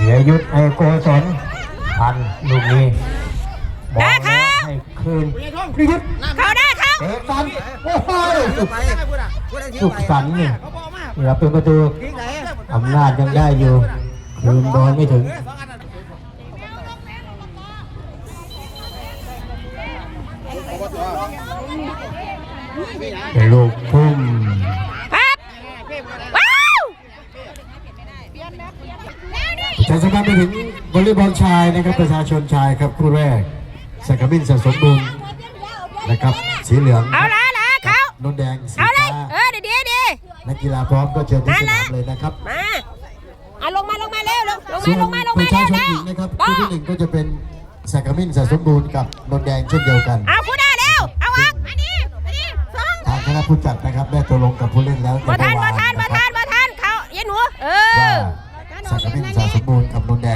เดี๋ยวยุดให้โกศลพันลูกนี้บอลให้คืนยุด เขาได้เขา เตะฟันโอ้โหสุขสันต์นี่เราเป็นประตูอำนาจยังได้อยู่คืนบอลไม่ถึงเป็นลูกพุ่ม ปั๊บว้าว ประชาสัมพันธ์ไปถึงวอลเลย์บอลชายนะครับประชาชนชายครับคู่แรกสักกะบินสะสมบูรณ์นะครับสีเหลือง เอาละเขา นนแดงสี เอาเลย ฟ้า ดี นักกีฬาพร้อมก็เชิญที่สนามเลยนะครับ มาเอาลงมาเร็วลง ส่วน มา ประชาชน เร็ว หญิงนะครับคู่ที่หนึ่งก็จะเป็นสักกะบินสะสมบูรณ์กับนนแดงเช่นเดียวกัน เอาคู่ได้เร็วเอาออกอันนี้สอง ทางคณะผู้จัดนะครับได้ตกลงกับผู้เล่นแล้ว บ่ทัน นะครับ เขาเย็นหนูว่าสักกะบินสะสมบูรณ์กับนนแดง